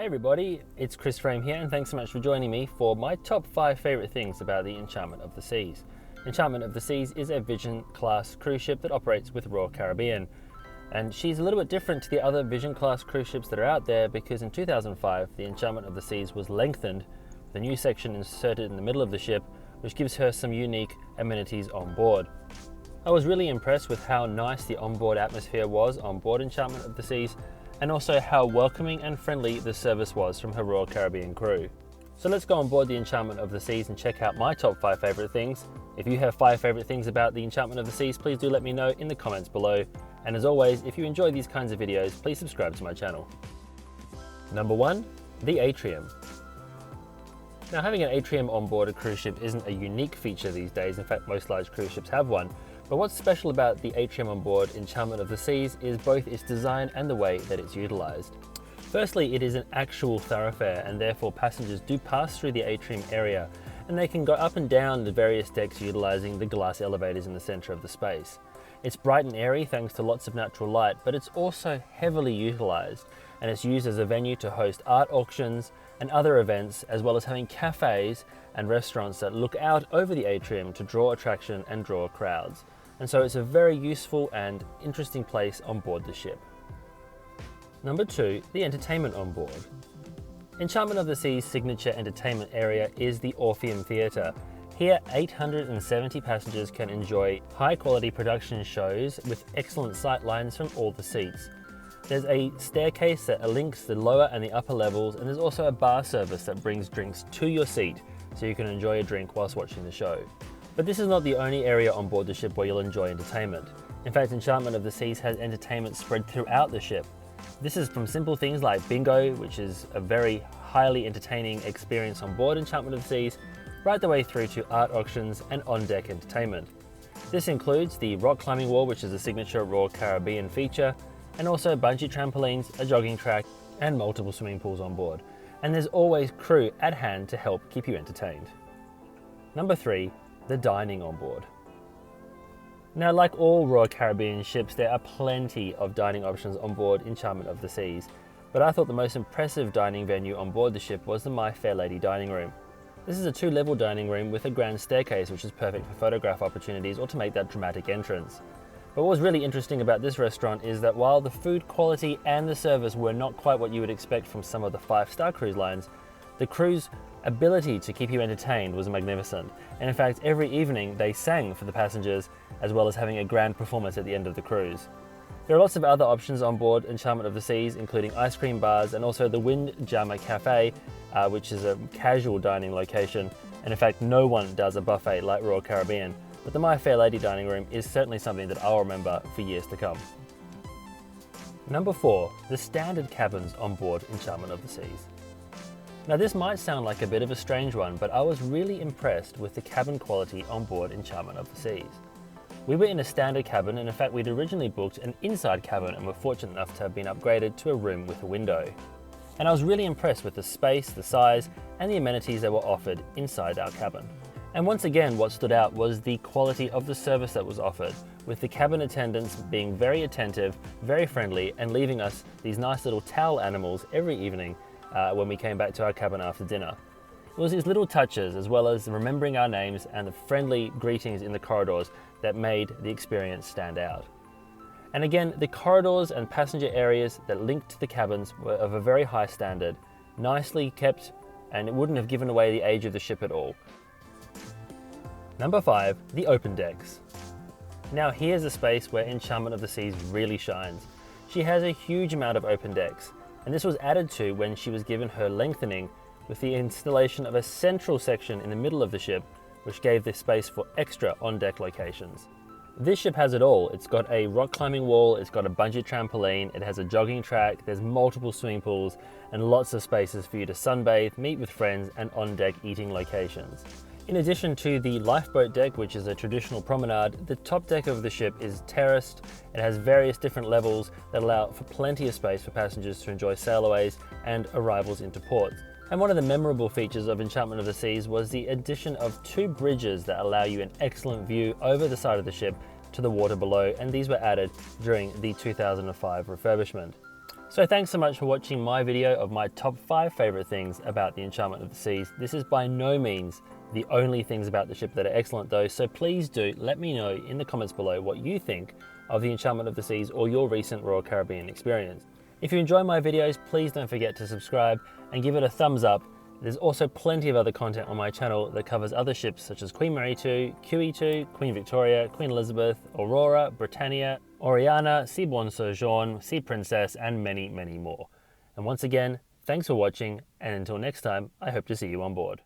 Hey everybody, it's Chris Frame here, and thanks so much for joining me for my top 5 favourite things about the Enchantment of the Seas. Enchantment of the Seas is a Vision class cruise ship that operates with Royal Caribbean, and she's a little bit different to the other Vision class cruise ships that are out there because in 2005 the Enchantment of the Seas was lengthened with a new section inserted in the middle of the ship which gives her some unique amenities on board. I was really impressed with how nice the onboard atmosphere was on board Enchantment of the Seas, and also how welcoming and friendly the service was from her Royal Caribbean crew. So let's go on board the Enchantment of the Seas and check out my top 5 favourite things. If you have 5 favourite things about the Enchantment of the Seas, please do let me know in the comments below. And as always, if you enjoy these kinds of videos, please subscribe to my channel. Number 1, the Atrium. Now, having an Atrium on board a cruise ship isn't a unique feature these days. In fact, most large cruise ships have one. But what's special about the Atrium on board Enchantment of the Seas is both its design and the way that it's utilised. Firstly, it is an actual thoroughfare, and therefore passengers do pass through the Atrium area, and they can go up and down the various decks utilising the glass elevators in the centre of the space. It's bright and airy thanks to lots of natural light, but it's also heavily utilised, and it's used as a venue to host art auctions and other events, as well as having cafes and restaurants that look out over the Atrium to draw attraction and draw crowds. And so it's a very useful and interesting place on board the ship. Number 2, the entertainment on board. Enchantment of the Sea's signature entertainment area is the Orpheum Theatre. Here, 870 passengers can enjoy high-quality production shows with excellent sight lines from all the seats. There's a staircase that links the lower and the upper levels, and there's also a bar service that brings drinks to your seat so you can enjoy a drink whilst watching the show. But this is not the only area on board the ship where you'll enjoy entertainment. In fact, Enchantment of the Seas has entertainment spread throughout the ship. This is from simple things like bingo, which is a very highly entertaining experience on board Enchantment of the Seas, right the way through to art auctions and on-deck entertainment. This includes the rock climbing wall, which is a signature Royal Caribbean feature, and also bungee trampolines, a jogging track, and multiple swimming pools on board. And there's always crew at hand to help keep you entertained. Number 3, the dining on board. Now, like all Royal Caribbean ships, there are plenty of dining options on board Enchantment of the Seas, but I thought the most impressive dining venue on board the ship was the My Fair Lady dining room. This is a 2-level dining room with a grand staircase, which is perfect for photograph opportunities or to make that dramatic entrance. But what was really interesting about this restaurant is that while the food quality and the service were not quite what you would expect from some of the 5-star cruise lines, the crew's ability to keep you entertained was magnificent. And in fact, every evening they sang for the passengers, as well as having a grand performance at the end of the cruise. There are lots of other options on board Enchantment of the Seas, including ice cream bars and also the Windjammer Cafe, which is a casual dining location. And in fact, no one does a buffet like Royal Caribbean. But the My Fair Lady dining room is certainly something that I'll remember for years to come. Number 4, the standard cabins on board Enchantment of the Seas. Now, this might sound like a bit of a strange one, but I was really impressed with the cabin quality on board Enchantment of the Seas. We were in a standard cabin, and in fact we'd originally booked an inside cabin and were fortunate enough to have been upgraded to a room with a window. And I was really impressed with the space, the size, and the amenities that were offered inside our cabin. And once again, what stood out was the quality of the service that was offered, with the cabin attendants being very attentive, very friendly, and leaving us these nice little towel animals every evening when we came back to our cabin after dinner. It was these little touches, as well as remembering our names and the friendly greetings in the corridors, that made the experience stand out. And again, the corridors and passenger areas that linked to the cabins were of a very high standard, nicely kept, and it wouldn't have given away the age of the ship at all. Number 5, the open decks. Now, here's a space where Enchantment of the Seas really shines. She has a huge amount of open decks, and this was added to when she was given her lengthening with the installation of a central section in the middle of the ship, which gave this space for extra on-deck locations. This ship has it all. It's got a rock climbing wall, it's got a bungee trampoline, it has a jogging track, there's multiple swimming pools, and lots of spaces for you to sunbathe, meet with friends, and on-deck eating locations. In addition to the lifeboat deck, which is a traditional promenade, the top deck of the ship is terraced. It has various different levels that allow for plenty of space for passengers to enjoy sailaways and arrivals into port. And one of the memorable features of Enchantment of the Seas was the addition of 2 bridges that allow you an excellent view over the side of the ship to the water below, and these were added during the 2005 refurbishment. So thanks so much for watching my video of my top 5 favourite things about the Enchantment of the Seas. This is by no means the only things about the ship that are excellent though, so please do let me know in the comments below what you think of the Enchantment of the Seas or your recent Royal Caribbean experience. If you enjoy my videos, please don't forget to subscribe and give it a thumbs up. There's also plenty of other content on my channel that covers other ships such as Queen Mary 2, QE2, Queen Victoria, Queen Elizabeth, Aurora, Britannia, Oriana, Seabourn Sojourn, Sea Princess, and many, many more. And once again, thanks for watching, and until next time, I hope to see you on board.